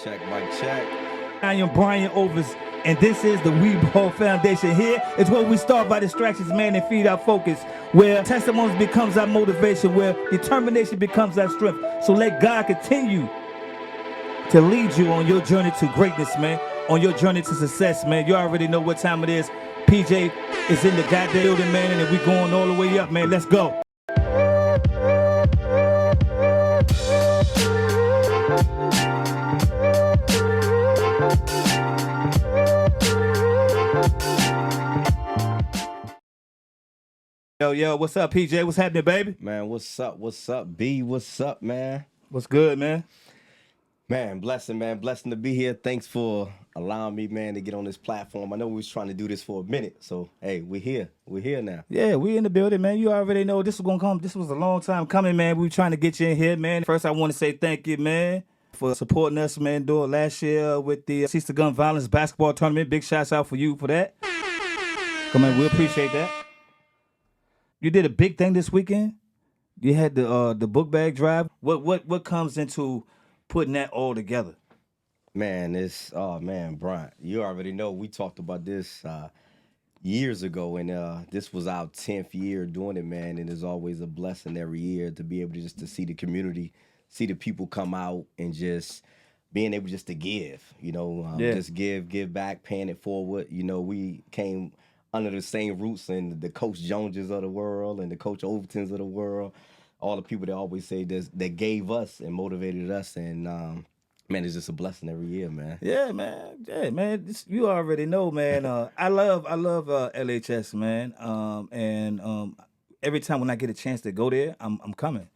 check, mic check. I am Brian Overs, and this is the We Ball Foundation. Here is where we start by distractions, man, and feed our focus, where testimonies becomes our motivation, where determination becomes our strength. So let God continue to lead you on your journey to greatness, man, on your journey to success, man. You already know what time it is. PJ is in the goddamn building, man, and we going all the way up, man. Let's go. Yo, what's up, PJ? What's happening, baby? Man, what's up, B? What's up, man? What's good, man? Man, blessing to be here. Thanks for allowing me, man, to get on this platform. I know we was trying to do this for a minute, so, hey, we're here now. Yeah, we in the building, man. You already know this was going to come. This was a long time coming, man. We were trying to get you in here, man. First, I want to say thank you, man, for supporting us, man, doing last year with the Cease the Gun Violence basketball tournament. Big shouts out for you for that. Come on, we appreciate that. You did a big thing this weekend. You had the book bag drive. What comes into putting that all together? Man, Brian, you already know we talked about this years ago, and this was our 10th year doing it, man. And it's always a blessing every year to be able to just to see the community, see the people come out, and just being able just to give, just give back, paying it forward. We came under the same roots, and the Coach Joneses of the world and the Coach Overtons of the world, all the people that always say this, that gave us and motivated us, and man, it's just a blessing every year, man. Yeah, man. You already know, man. I love LHS, man. And every time when I get a chance to go there, I'm coming.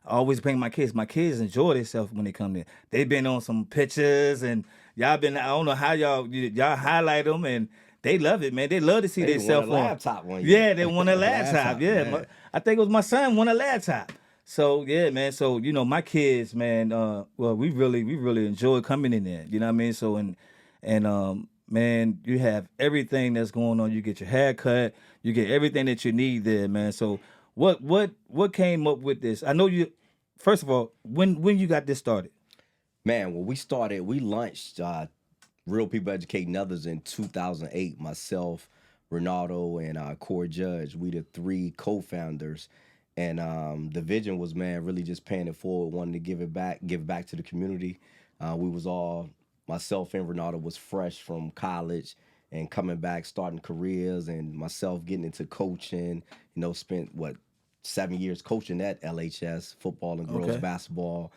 I always bring my kids. My kids enjoy themselves when they come there. They've been on some pictures, and I don't know how y'all highlight them, and they love it, man. They love to see themselves on. Laptop one. Yeah, they want a laptop. Yeah, I think it was my son won a laptop. So yeah, man. So my kids, man. Well, we really enjoy coming in there. You know what I mean? So and man, you have everything that's going on. You get your hair cut. You get everything that you need there, man. So what came up with this? I know you. First of all, when you got this started? Man, when we launched Real People Educating Others in 2008. Myself, Ronaldo, and Core Judge. We the three co-founders. And the vision was, man, really just paying it forward, wanting to give back to the community. We was all, myself and Ronaldo was fresh from college and coming back, starting careers, and myself getting into coaching, spent, 7 years coaching at LHS, football and girls basketball.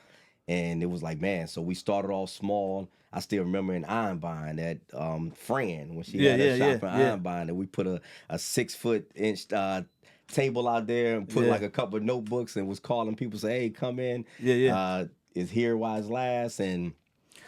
And it was like, man, so we started off small. I still remember in Ironbine at Fran, when she had a shop in Ironbine, and we put a 6-foot-inch table out there and put like a couple of notebooks and was calling people, say, hey, come in. Is here while it's last. And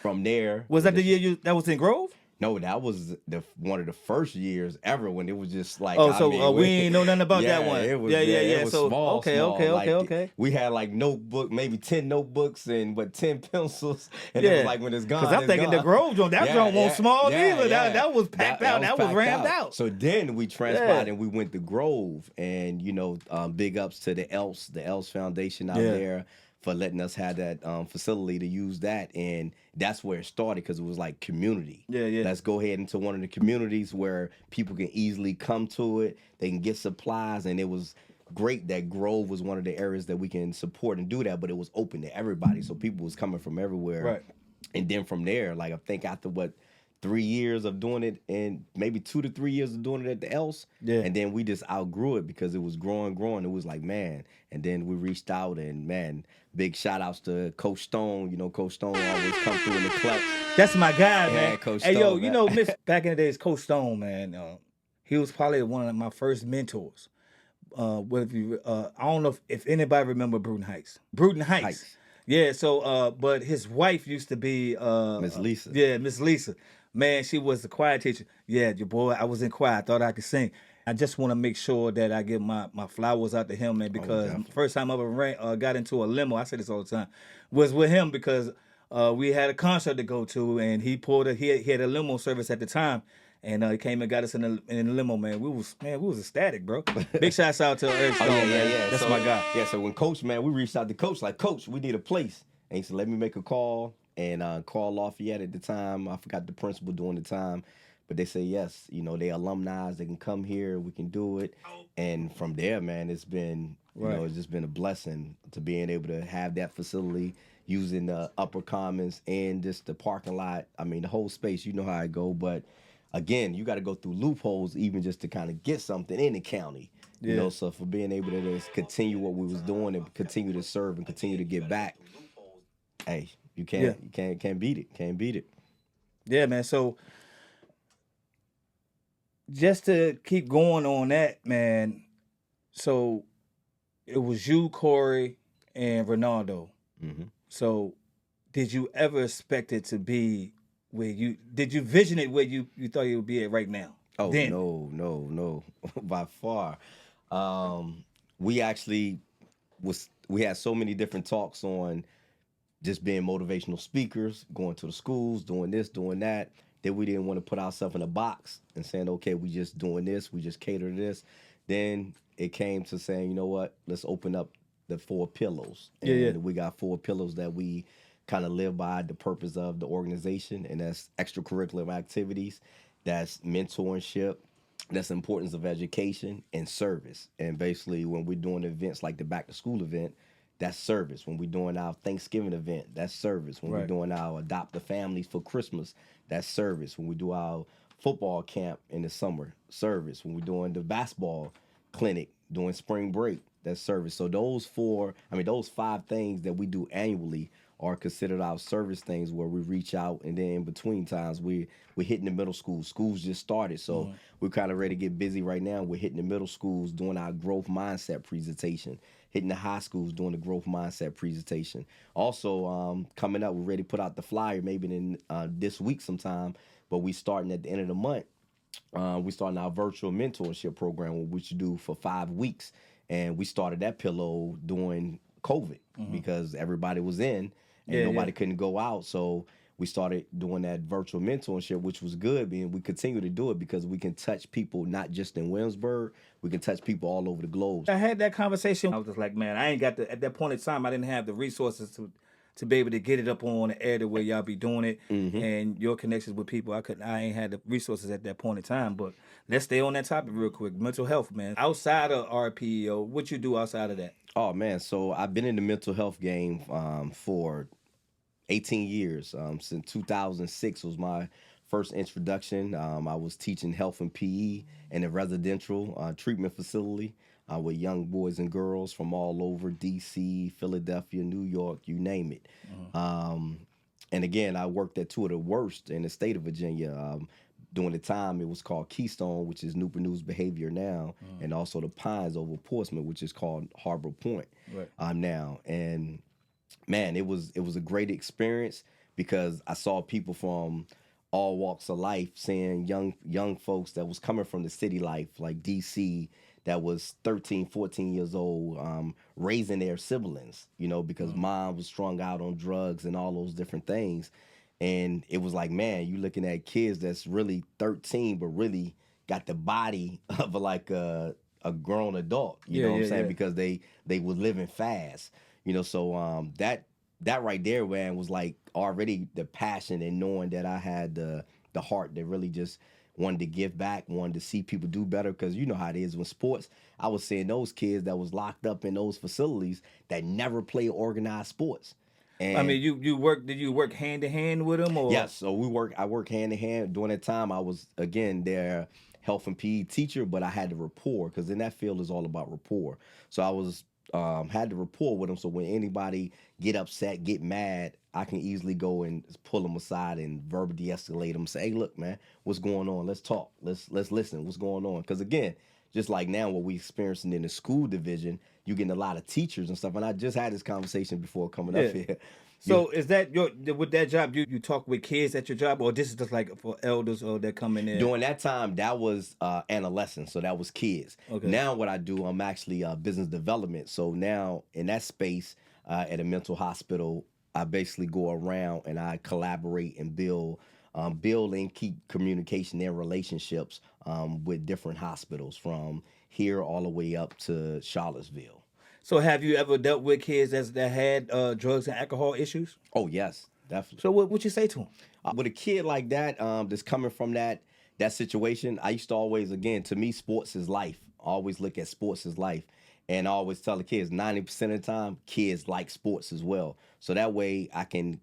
from there. Was that the year that was in Grove? No, that was one of the first years ever when it was just like. We ain't know nothing about that one. It was, yeah. It was so small. Okay. We had like maybe 10 notebooks and 10 pencils, and it was like when it's gone. Because I'm thinking the Grove joint, that joint wasn't small either. That was packed out. That was ramped out. So then we transpired and we went to Grove, and big ups to the ELS Foundation out there for letting us have that facility to use that. And that's where it started, because it was like community. Yeah. Let's go ahead into one of the communities where people can easily come to it. They can get supplies. And it was great that Grove was one of the areas that we can support and do that, but it was open to everybody. So people was coming from everywhere. Right. And then from there, like I think after 3 years of doing it, and maybe 2 to 3 years of doing it at the ELS. Yeah. And then we just outgrew it because it was growing. It was like, man. And then we reached out, and man, big shout outs to Coach Stone. Coach Stone always come through in the clutch. That's my guy, man. Coach hey, Stone, yo, back in the days, Coach Stone, man, he was probably one of my first mentors. I don't know if anybody remember Bruton Heights. Yeah, so, but his wife used to be Miss Lisa. Miss Lisa. Man, she was the choir teacher. Yeah, your boy, I was in choir. I thought I could sing. I just want to make sure that I give my flowers out to him, man, because first time I ever got into a limo, I say this all the time, was with him, because we had a concert to go to, and he had a limo service at the time, and he came and got us in the limo, man. We was ecstatic, bro. Big shouts out to Eric Stone, man. That's my guy. Yeah, so when Coach, man, we reached out to Coach, like, Coach, we need a place. And he said, let me make a call. and Carl Lafayette at the time. I forgot the principal during the time, but they say yes. You know, they alumni. They can come here. We can do it. And from there, man, it's been Right. it's just been a blessing to being able to have that facility using the upper commons and just the parking lot. I mean, the whole space. You know how I go, but again, you got to go through loopholes even just to kind of get something in the county. Yeah. So for being able to just continue what we was doing and continue to serve and continue to get back, hey, you Yeah. can't beat it. Can't beat it. Yeah, man. So just to keep going on that, man. So it was you, Corey, and Ronaldo. Hmm. So did you ever expect it to be where did you vision it where you thought you would be at right now? Oh Then. no, by far. We actually we had so many different talks on just being motivational speakers, going to the schools, doing this, doing that. Then we didn't want to put ourselves in a box and saying, okay, we just doing this, we just cater to this. Then it came to saying, you know what, let's open up the 4 pillars. Yeah, yeah. And we got 4 pillars that we kind of live by the purpose of the organization, and that's extracurricular activities, that's mentorship, that's the importance of education and service. And basically, when we're doing events like the back to school event, that's service. When we're doing our Thanksgiving event, that's service. When we're Right. doing our adopt the families for Christmas, that's service. When we do our football camp in the summer, service. When we're doing the basketball clinic, doing spring break, that's service. So those 5 things that we do annually are considered our service things, where we reach out, and then in between times we're hitting the middle schools. Schools just started, so we're kind of ready to get busy right now. We're hitting the middle schools doing our growth mindset presentation, hitting the high schools doing the growth mindset presentation. Also, coming up, we're ready to put out the flyer maybe in this week sometime, but we starting at the end of the month. We starting our virtual mentorship program, which you do for 5 weeks, and we started that pillow during COVID because everybody was in and Yeah, nobody yeah. couldn't go out. So we started doing that virtual mentorship, which was good, and we continue to do it because we can touch people not just in Williamsburg, we can touch people all over the globe. I had that conversation. I was just like, man, I ain't got at that point in time, I didn't have the resources to be able to get it up on the air the way y'all be doing it, and your connections with people. I ain't had the resources at that point in time. But let's stay on that topic real quick. Mental health, man. Outside of RPEO, what you do outside of that? Oh man, so I've been in the mental health game for 18 years. Since 2006 was my first introduction. I was teaching health and PE in a residential treatment facility with young boys and girls from all over DC, Philadelphia, New York, you name it. And again, I worked at two of the worst in the state of Virginia. During the time, it was called Keystone, which is Newport News Behavior now, and also the Pines over Portsmouth, which is called Harbor Point Right. now. And man, it was a great experience because I saw people from all walks of life, seeing young folks that was coming from the city life, like DC, that was 13, 14 years old, raising their siblings, because mom was strung out on drugs and all those different things. And it was like, man, you looking at kids that's really 13, but really got the body of like a grown adult, you know what I'm saying? Yeah. Because they were living fast. So that right there, man, was like already the passion and knowing that I had the heart that really just wanted to give back, wanted to see people do better. Because you know how it is with sports. I was seeing those kids that was locked up in those facilities that never play organized sports. I And mean, you work? Did you work hand to hand with them, or? yes, so I work hand in hand. During that time, I was again their health and PE teacher, but I had the rapport because in that field is all about rapport. So I was had the rapport with them. So when anybody get upset, get mad, I can easily go and pull them aside and verbally de-escalate them. Say, hey, look, man, what's going on? Let's talk. Let's listen. What's going on? Because again, just like now, what we experiencing in the school division, you getting a lot of teachers and stuff. And I just had this conversation before coming up Yeah. here. So is that with that job you talk with kids at your job, or this is just like for elders or they're coming in? During that time, that was adolescents, so that was kids. Okay. Now, what I do, I'm actually business development. So now, in that space at a mental hospital, I basically go around and I collaborate and build and keep communication and relationships with different hospitals from here all the way up to Charlottesville. So have you ever dealt with kids that had drugs and alcohol issues? Oh yes, definitely. So what you say to him? With a kid like that, that's coming from that situation, I used to always, again, to me, sports is life. I always look at sports as life. And I always tell the kids, 90% of the time, kids like sports as well. So that way I can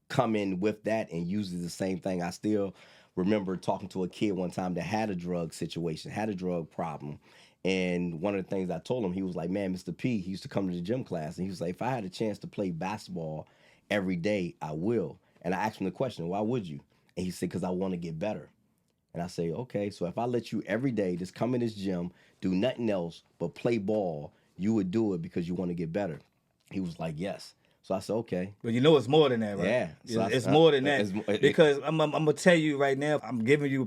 come in with that and use the same thing. I still remember talking to a kid one time that had a drug situation, had a drug problem. And one of the things I told him, he was like, man, Mr. P, he used to come to the gym class. And he was like, if I had a chance to play basketball every day, I will. And I asked him the question, why would you? And he said, because I want to get better. And I say, okay, so if I let you every day just come in this gym, do nothing else but play ball, you would do it because you want to get better. He was like, yes. So I said, okay. But you know it's more than that, right? Yeah. So it's more than that. Because I'm going to tell you right now, I'm giving you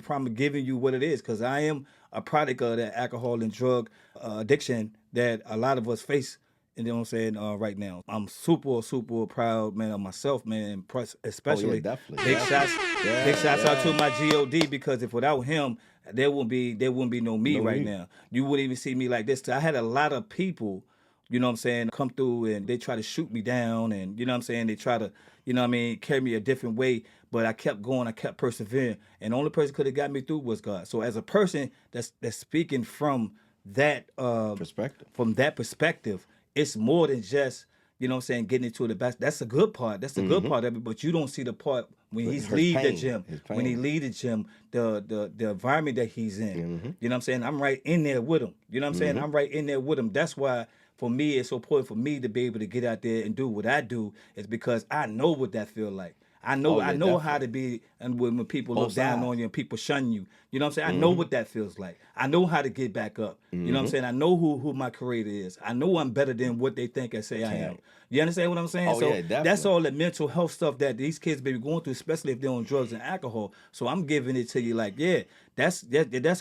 what it is, because I am a product of that alcohol and drug addiction that a lot of us face. You know what I'm saying? Right now, I'm super, super proud, man, of myself, man, and especially definitely. big shots out to my God, because if without him, there wouldn't be no me right now. You wouldn't even see me like this. I had a lot of people, you know what I'm saying, come through and they try to shoot me down, and you know what I'm saying, they try to, you know what I mean, carry me a different way. But I kept going, I kept persevering, and the only person could have got me through was God. So as a person that's speaking from that perspective, it's more than just, you know what I'm saying, getting into the best. That's a good part. That's the good part of it. But you don't see the part when he's leave the gym. When he leave the gym, the environment that he's in. You know what I'm saying? I'm right in there with him. You know what I'm saying? I'm right in there with him. That's why for me it's so important for me to be able to get out there and do what I do, is because I know what that feel like. I know definitely. how to be, and when people look down on you and people shun you. You know what I'm saying? I know what that feels like. I know how to get back up. You know what I'm saying? I know who my creator is. I know I'm better than what they think and say I am. You understand what I'm saying? Oh, so yeah, definitely. that's all the mental health stuff that these kids be going through, especially if they're on drugs and alcohol. So I'm giving it to you like, yeah, that's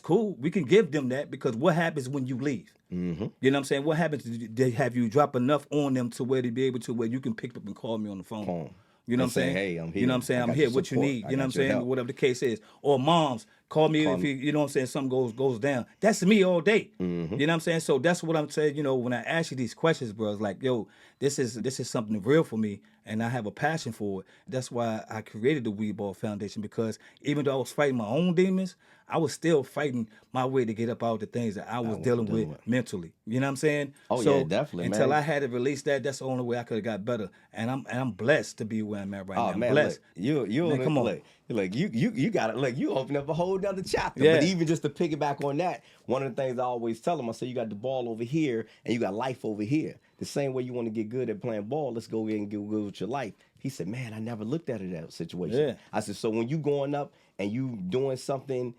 cool. We can give them that, because what happens when you leave? You know what I'm saying? What happens? They have you drop enough on them to where they be able to where you can pick up and call me on the phone. You know what I'm saying? Hey, I'm here. You know what I'm saying? I'm here. What you need? You know what I'm saying? Whatever the case is. Or moms, call me if you know what I'm saying, something goes down. That's me all day. You know what I'm saying? So that's what I'm saying. You know, when I ask you these questions, bro, it's like, yo, this is something real for me, and I have a passion for it. That's why I created the Weed Ball Foundation, because even though I was fighting my own demons, I was still fighting my way to get up out the things that I was dealing with mentally. You know what I'm saying? Oh, so yeah, definitely, until man. I had to release that, that's the only way I could have got better. And I'm blessed to be where I'm at right now. I'm Man, blessed. Look, man, come on. You got it. Look, you open up a whole nother chapter. Yeah. But even just to piggyback on that, one of the things I always tell them, I say, you got the ball over here and you got life over here. The same way you want to get good at playing ball, let's go in and get good with your life. He said, man, I never looked at it that situation. Yeah. I said, so when you going up and you doing something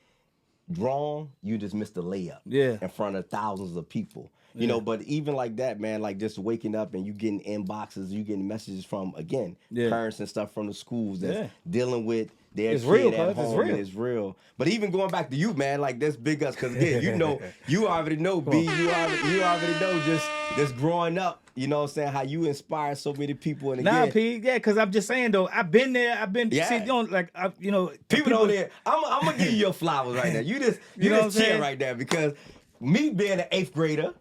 wrong, you just missed the layup in front of thousands of people. You know, but even like that, man, like just waking up and you getting inboxes, you getting messages from, again, parents and stuff from the schools that's dealing with their kid at home. It's real. But even going back to you, man, like that's big us, because again, you already know, B, you already know just growing up. You know what I'm saying? How you inspire so many people. And again, P, because I'm just saying though, I've been there. See, like, people don't there. I'm gonna give you your flowers right now. You just chill right there, because me being an 8th grader,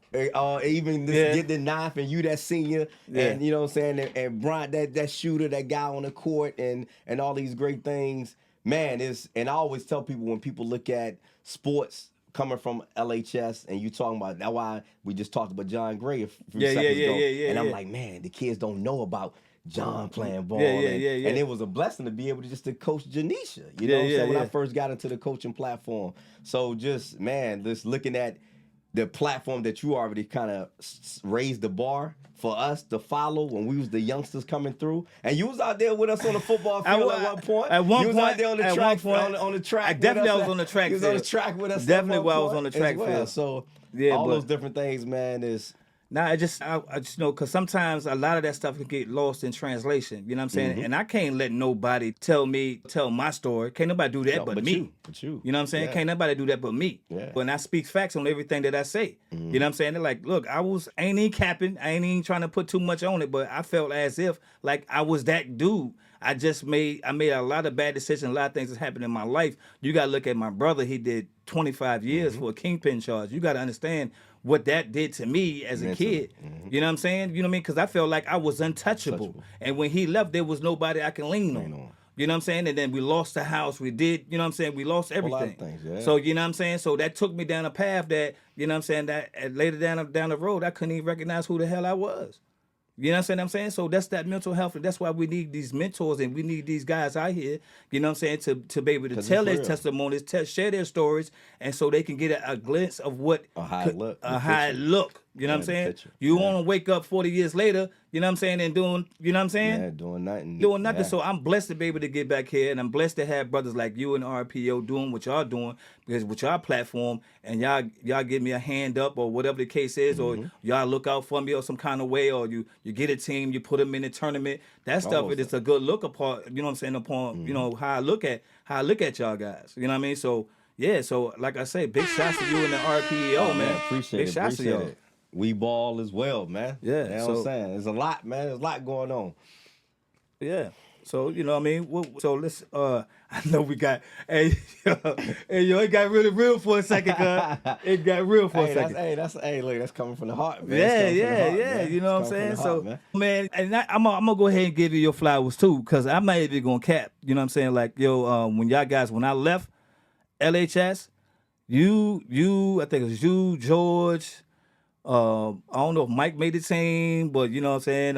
even getting the 9th, and you that senior, and you know what I'm saying, and Bryant, that shooter, that guy on the court, and all these great things, man. And I always tell people, when people look at sports coming from LHS, and you talking about, that's why we just talked about John Gray a few seconds ago, and I'm like, man, the kids don't know about John playing ball, and it was a blessing to be able to just to coach Janisha. You know what I'm saying? When I first got into the coaching platform, so just, man, just looking at the platform that you already kind of raised the bar for us to follow when we was the youngsters coming through, and you was out there with us on the football field at one point. At one you was point, out there on the track, on the track. I definitely was on the track. You was on the track with us. Definitely, while I was on the track field. So all those different things, man, is. Now, I just know, because sometimes a lot of that stuff can get lost in translation. You know what I'm saying? And I can't let nobody tell my story. Can't nobody do that but me. You know what I'm saying? Can't nobody do that but me. When I speak facts on everything that I say. You know what I'm saying? They're like, look, I ain't even capping. I ain't even trying to put too much on it, but I felt as if like I was that dude. I made a lot of bad decisions, a lot of things that happened in my life. You got to look at my brother. He did 25 years for a kingpin charge. You got to understand what that did to me as a kid. You know what I'm saying? You know what I mean? Because I felt like I was untouchable. And when he left, there was nobody I can lean on. You know what I'm saying? And then we lost the house. We did, you know what I'm saying? We lost everything. A lot of things, yeah. So, you know what I'm saying? So that took me down a path that, you know what I'm saying, that later down the road, I couldn't even recognize who the hell I was. You know what I'm saying? So that's that mental health. And that's why we need these mentors and we need these guys out here, you know what I'm saying, to be able to tell their testimonies, share their stories, and so they can get a glimpse of what how it look. You know what I'm saying? You want to wake up 40 years later, you know what I'm saying, and doing, you know what I'm saying? Yeah, doing nothing. Doing nothing. So I'm blessed to be able to get back here, and I'm blessed to have brothers like you and RPEO doing what y'all doing, because with y'all platform, and y'all give me a hand up or whatever the case is, or y'all look out for me or some kind of way, or you get a team, you put them in a tournament. That stuff, it's a good look upon, you know what I'm saying, upon, you know, how I look at y'all guys. You know what I mean? So, yeah, so like I say, big shots to you and the RPEO, man. Appreciate big it. Shots appreciate to y'all. it. We ball as well, man. Yeah. You know what I'm saying? There's a lot, man. There's a lot going on. Yeah. So, you know what I mean? So let's, I know we got, hey, yo, it got really real for a second, cuz. It got real for a second. Look, that's coming from the heart, man. Yeah. You know what I'm saying? So, man, and I'm going to go ahead and give you your flowers too, because I'm not even going to cap. You know what I'm saying? Like, yo, when I left LHS, I think it was you, George, I don't know if Mike made the team, but you know what I'm saying?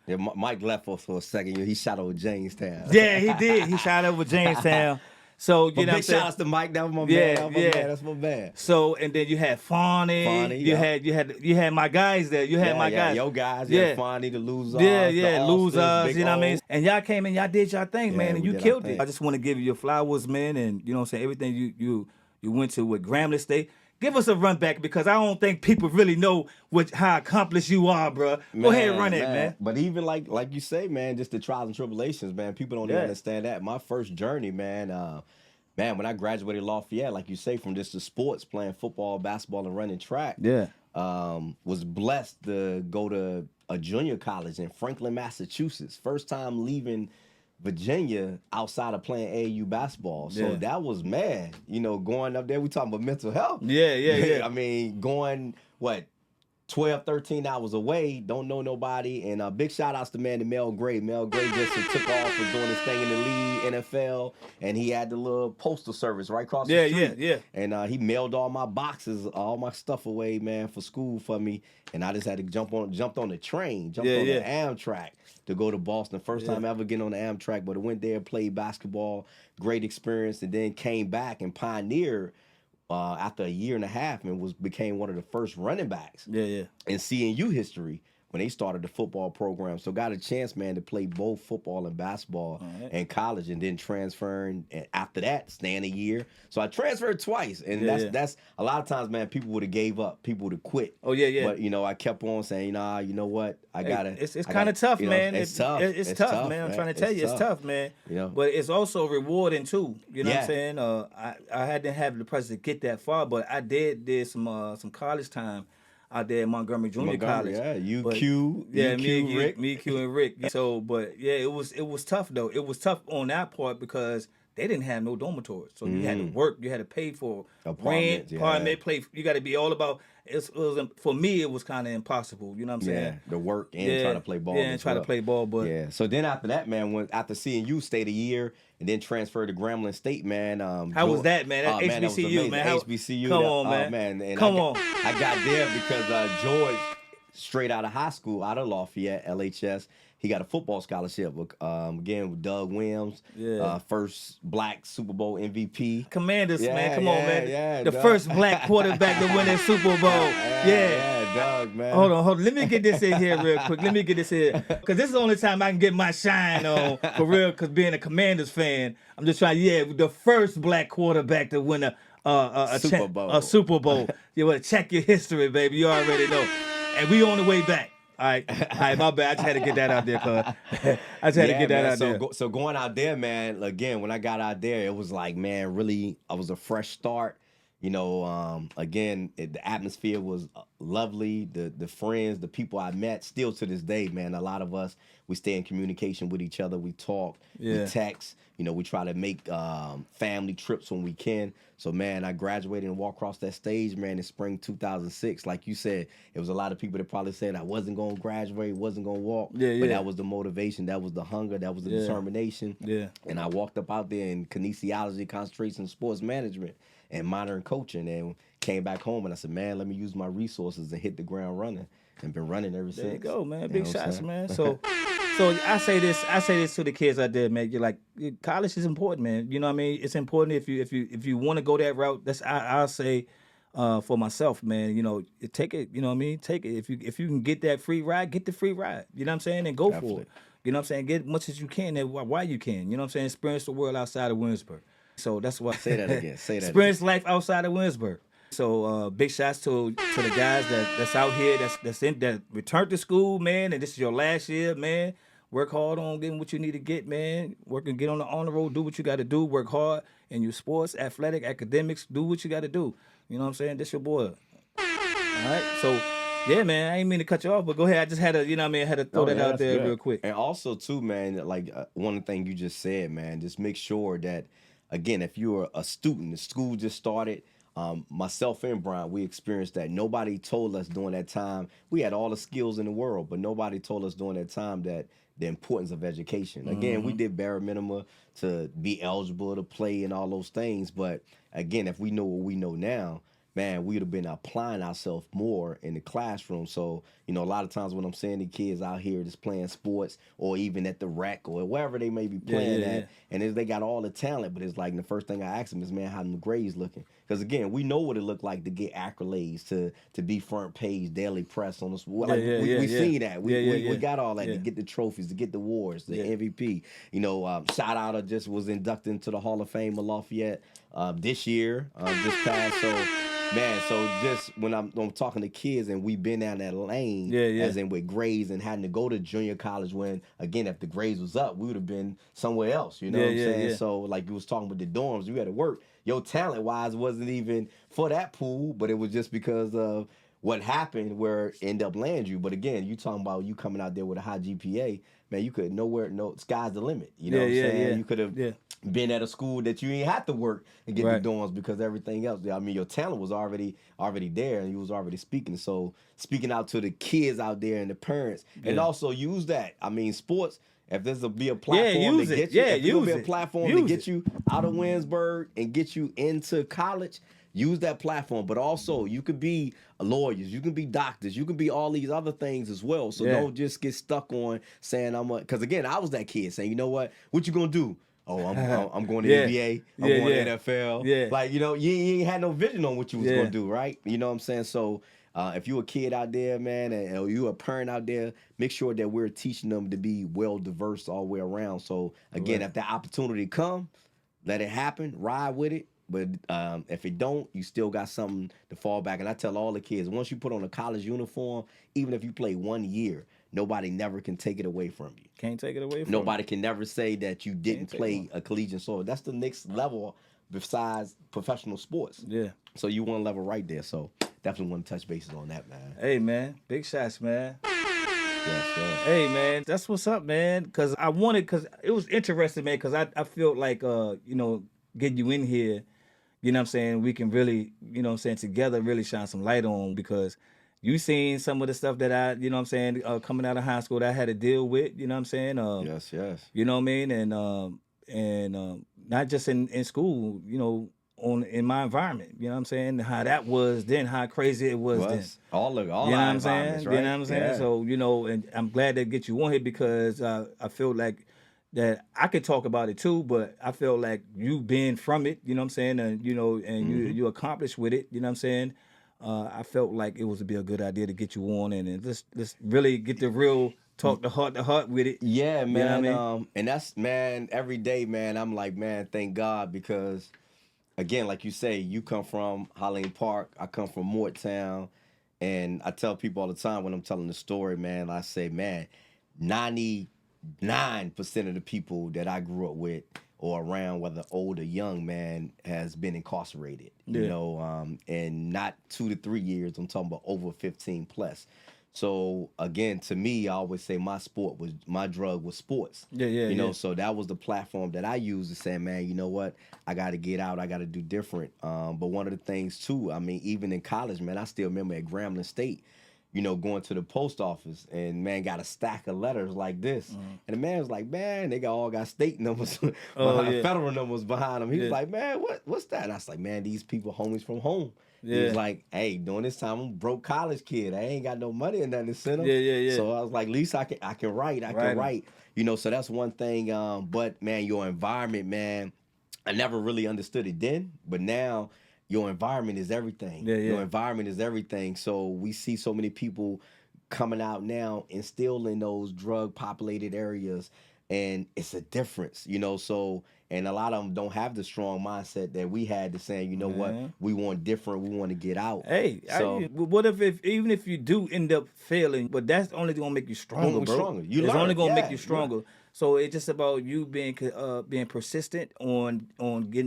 Yeah, Mike left for a second. He shot over Jamestown. Yeah, he did. He shot over Jamestown. So, you know what I'm saying? Big shout out to Mike. That was my man. That's my man. So, and then you had Fawny. You had my guys there. You had my guys. Your guys. Yeah. Fawny, the losers. Losers. You know what I mean? And y'all came in, y'all did y'all thing, man, and you killed it. I just want to give you your flowers, man, and you know what I'm saying? Everything you went to with Grambling State. Give us a run back, because I don't think people really know how accomplished you are, bro. Go ahead and run it, man. But even like you say, man, just the trials and tribulations, man. People don't even understand that. My first journey, man, when I graduated Lafayette, like you say, from just the sports, playing football, basketball, and running track, was blessed to go to a junior college in Franklin, Massachusetts. First time leaving Virginia outside of playing AAU basketball. So that was mad. You know, going up there, we talking about mental health. Yeah. I mean, going, 12, 13 hours away, don't know nobody. And big shout outs to Mel Gray. Mel Gray just took off and doing his thing in the league, NFL, and he had the little postal service right across the street. Yeah. And he mailed all my boxes, all my stuff away, man, for school for me. And I just had to jumped on the train, on the Amtrak to go to Boston. First time ever getting on the Amtrak, but I went there, played basketball, great experience, and then came back and pioneered after a year and a half, and became one of the first running backs in CNU history when they started the football program. So got a chance, man, to play both football and basketball in college, and then transferring, and after that, staying a year. So I transferred twice, and that's a lot of times, man, people would have gave up, people would have quit. But you know, I kept on saying, nah, you know what, I gotta. It's kind of tough, man. It's tough. It's tough, man. I'm trying to tell you, it's tough, man. You know? But it's also rewarding too. You know what I'm saying? I hadn't have the pressure to get that far, but I did some college time out there at Montgomery Junior College. Yeah, me, Q, and Rick. So, but it was tough though. It was tough on that part because they didn't have no dormitories, so you had to work. You had to pay for rent, apartment, play. You got to be all about. It was for me. It was kind of impossible. You know what I'm saying? Yeah, the work and trying to play ball. Yeah, and try to play ball. But so then after that, man, after CNU, stayed a year and then transferred to Grambling State, man. How was that, man? That HBCU, man. HBCU. Come on, man. And Come on. I got there because George, straight out of high school, out of Lafayette, LHS. He got a football scholarship, again, with Doug Williams, first black Super Bowl MVP. Commanders, man. Come on, man. The first black quarterback to win that Super Bowl. Yeah, Doug, man. Hold on. Let me get this in here real quick. Because this is the only time I can get my shine on, for real, because being a Commanders fan, I'm just trying, the first black quarterback to win a Super Bowl. A Super Bowl. You want to check your history, baby. You already know. And we on the way back. All right, my bad. I just had to get that out there, cuz. There. So going out there, man, again, when I got out there, it was like, man, really, I was a fresh start. You know, again, the atmosphere was lovely, the friends, the people I met, still to this day, man. A lot of us, we stay in communication with each other. We talk, we Yeah. text. You know, we try to make family trips when we can. So, man, I graduated and walked across that stage, man, in spring 2006. Like you said, it was a lot of people that probably said I wasn't going to graduate, wasn't going to walk. Yeah, But yeah. that was the motivation, that was the hunger, that was the Yeah. determination. Yeah. And I walked up out there in kinesiology, concentration, in sports management, and modern coaching, and came back home and I said, man, let me use my resources and hit the ground running, and been running ever since. There you go, man. You Big know what I'm shots, saying? man. So I say this to the kids out there, man. You're like, college is important, man. You know what I mean? It's important if you want to go that route. That's I'll say for myself, man. You know, take it. You know what I mean? Take it. If you can get that free ride, get the free ride. You know what I'm saying? And go for Definitely. it. You know what I'm saying? Get as much as you can and while you can. You know what I'm saying? Experience the world outside of Williamsburg. So that's why. Say that again. Say that Experience life outside of Williamsburg. So big shots to the guys that's out here that returned to school, man, and this is your last year, man. Work hard on getting what you need to get, man. Work and get on the honor roll, do what you got to do, work hard in your sports, athletic, academics, do what you got to do. You know what I'm saying? This your boy. All right. So yeah, man, I ain't mean to cut you off, but go ahead. I just had to, you know what I mean, I had to throw that out there real quick. And also too, man, like one thing you just said, man, just make sure that, again, if you're a student, the school just started. Myself and Brian, we experienced that. Nobody told us during that time. We had all the skills in the world, but nobody told us during that time that the importance of education. Again, we did bare minimum to be eligible to play and all those things. But again, if we know what we know now, man, we would have been applying ourselves more in the classroom. So, you know, a lot of times when I'm seeing the kids out here just playing sports or even at the rec or wherever they may be playing at, and they got all the talent, but it's like the first thing I ask them is, man, how the grades looking? Because again, we know what it looked like to get accolades, to be front page, daily press on us. We seen that. We got all that to get the trophies, to get the awards, the MVP. You know, shout out, I just was inducted into the Hall of Fame of Lafayette this year, just passed. So. Man, so just when I'm talking to kids and we've been down that lane, as in with grades and having to go to junior college when, again, if the grades was up, we would have been somewhere else, you know what I'm saying? So like you was talking with the dorms, you had to work. Your talent-wise wasn't even for that pool, but it was just because of what happened where it ended up landing you. But again, you talking about you coming out there with a high GPA, man, you could sky's the limit. You know what I'm saying? You could have been at a school that you ain't have to work and get the dorms because everything else. I mean, your talent was already there and you was already speaking. So speaking out to the kids out there and the parents, and also use that. I mean, sports. If there's be a platform to get you, if there's be a platform to get you out of Williamsburg and get you into college, use that platform. But also, you could be lawyers, you can be doctors, you can be all these other things as well. So don't just get stuck on saying because again, I was that kid saying, you know what you gonna do? Oh, I'm going to NBA. I'm going to NFL. Yeah. Like, you know, you ain't had no vision on what you was going to do, right? You know what I'm saying? So if you a kid out there, man, or you a parent out there, make sure that we're teaching them to be well diverse all the way around. So, again, if that opportunity come, let it happen, ride with it. But if it don't, you still got something to fall back. And I tell all the kids, once you put on a college uniform, even if you play 1 year, nobody never can take it away from you. Can't take it away from Nobody can never say that you didn't play a collegiate sport. That's the next level besides professional sports. Yeah. So you one level right there. So definitely want to touch bases on that, man. Hey, man. Big shots, man. Yes. Hey, man. That's what's up, man. Because it was interesting, man, because I felt like, you know, getting you in here, you know what I'm saying, we can really, you know what I'm saying, together really shine some light on, because you seen some of the stuff that I, you know what I'm saying, coming out of high school that I had to deal with, you know what I'm saying? Yes. You know what I mean? And not just in school, you know, in my environment, you know what I'm saying? How that was then, how crazy it was then. All you know what I'm saying? Right? You know what I'm saying? Yeah. So, you know, and I'm glad to get you on here because I feel like that I could talk about it too, but I feel like you been from it, you know what I'm saying? And, you know, and you accomplished with it, you know what I'm saying? I felt like it was be a good idea to get you on and let's really get the real talk to heart with it. Yeah, man. You know what I mean? And that's, man, every day, man, I'm like, man, thank God, because again, like you say, you come from Holland Park, I come from Moretown, and I tell people all the time when I'm telling the story, man, I say, man, 99% of the people that I grew up with, or around, whether old or young, man, has been incarcerated. Yeah. You know, and not 2 to 3 years. I'm talking about over 15 plus. So again, to me, I always say my drug was sports. Yeah, yeah, You know, yeah. so that was the platform that I used to say, man, you know what, I got to get out, I got to do different. But one of the things too, I mean, even in college, man, I still remember at Grambling State, you know, going to the post office and man got a stack of letters like this. And the man was like, man, they all got state numbers Oh, behind yeah. federal numbers behind them. He was Yeah. like, man, what's that? And I was like, man, these people homies from home. He was Yeah. like, hey, during this time, I'm a broke college kid. I ain't got no money or nothing to send them. Yeah, yeah, yeah. So I was like, at least I can write. I can write. You know, so that's one thing. But man, your environment, man, I never really understood it then, but now your environment is everything. Yeah, yeah. Your environment is everything. So we see so many people coming out now and still in those drug populated areas, and it's a difference, you know. So, and a lot of them don't have the strong mindset that we had to saying, you know what, we want different, we want to get out. Hey, so what if even if you do end up failing, but that's only gonna make you stronger, bro. stronger. It's only gonna make you stronger. So it's just about you being persistent on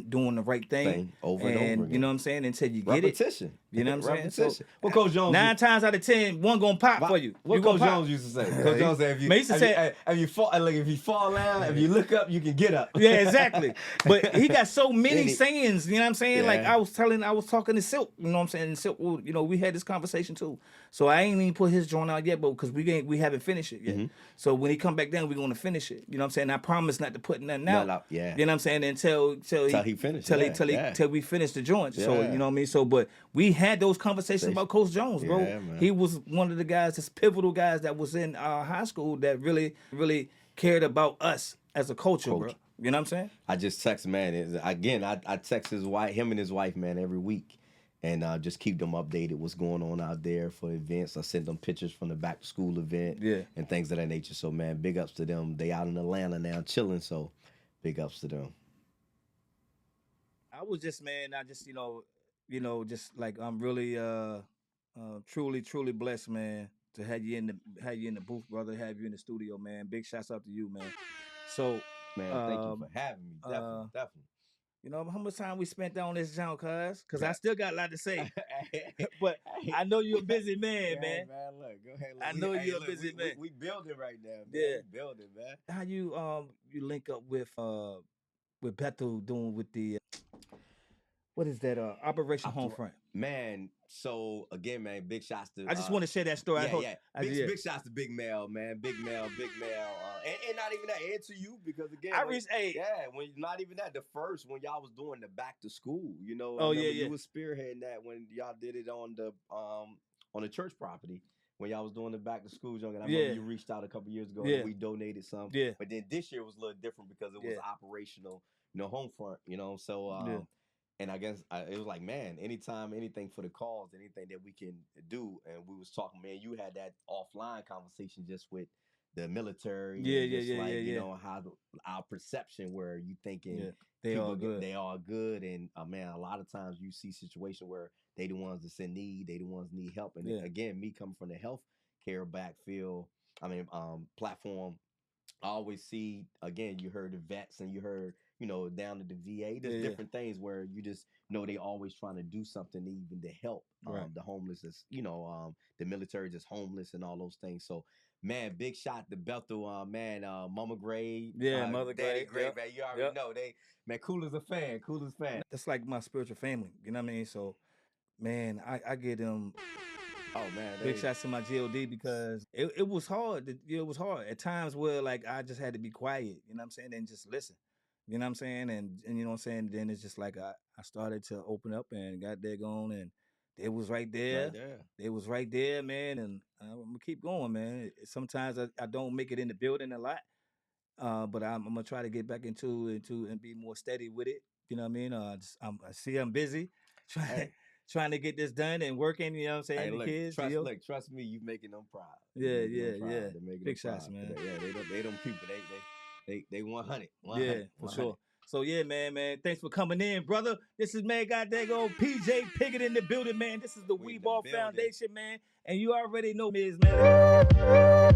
doing the right thing over and over again. You know what I'm saying, until you get repetition. it. You know what I'm saying? Repetition. So, What Coach Jones? 9 times out of 10, one gonna pop for you. What Coach Jones used to say? Coach Jones said, if you fall down, if you look up, you can get up. Yeah, exactly. But he got so many sayings. You know what I'm saying? Yeah. Like I was talking to Silk. You know what I'm saying? And Silk, you know, we had this conversation too. So I ain't even put his joint out yet, but because we haven't finished it yet. So when he come back down, we're gonna finish it. You know what I'm saying? I promise not to put nothing out. Yeah. You know what I'm saying? Until he finishes. Till we finish the joint. Yeah. So you know what I mean? So but we had those conversations about Coach Jones, bro. Yeah, he was one of the guys, this pivotal guys that was in our high school that really, really cared about us as a culture, bro. You know what I'm saying? I just text, man. Again, I text him and his wife, man, every week. And just keep them updated what's going on out there for events. I send them pictures from the back to school event and things of that nature. So, man, big ups to them. They out in Atlanta now chilling, so big ups to them. I was just, man, just like I'm really truly blessed, man, to have you in the booth, brother, have you in the studio, man. Big shouts out to you, man. So, man, thank you for having me. Definitely. You know how much time we spent on this junk, cuz? Because I still got a lot to say. But I know you're a busy man, man. Man, look, go ahead. Look, I know you're a busy man. We building right now, man. Yeah. We building, man. How you link up with Bethel doing with the what is that? Operation Homefront. Man, so again, man, big shots to. I just want to share that story. Big shots to Big Mel, man. Big Mel. And not even that, and to you, because again, when not even that, when y'all was doing the back to school, you know, you was spearheading that when y'all did it on the church property. When y'all was doing the back to school, young, and I remember you reached out a couple years ago and we donated some. Yeah. But then this year was a little different because it was operational, Homefront, so and I guess it was like, man, anytime, anything for the cause, anything that we can do. And we was talking, man, you had that offline conversation just with the military. How our perception where you thinking they all good. They all good. And man, a lot of times you see situations where they the ones that's in need, they the ones need help. And again, me coming from the healthcare platform, I always see, again, you heard the vets and you heard, down at the VA, there's different things where you just know they always trying to do something even to help the homeless, the military just homeless and all those things. So, man, big shot to Bethel, Mama Gray. Yeah, Mother Gray. Man, you already know. Cool as a fan. That's like my spiritual family, you know what I mean? So, man, I get them. Oh man! Big shots to my God because it was hard. It was hard at times where like I just had to be quiet. You know what I'm saying? And just listen. You know what I'm saying? And you know what I'm saying? Then it's just like I started to open up and got there going, and it was right there. It was right there, man. And I'm gonna keep going, man. Sometimes I don't make it in the building a lot, but I'm gonna try to get back into and be more steady with it. You know what I mean? I see I'm busy. Trying to get this done and working, you know what I'm saying? Hey, the kids. Trust me, you making them proud. Yeah. Big shots, man. They them people. They 100. Yeah, for sure. So yeah, man. Thanks for coming in, brother. This is man, Pj Piggott in the building, man. This is the We Ball Foundation, man. And you already know me, man.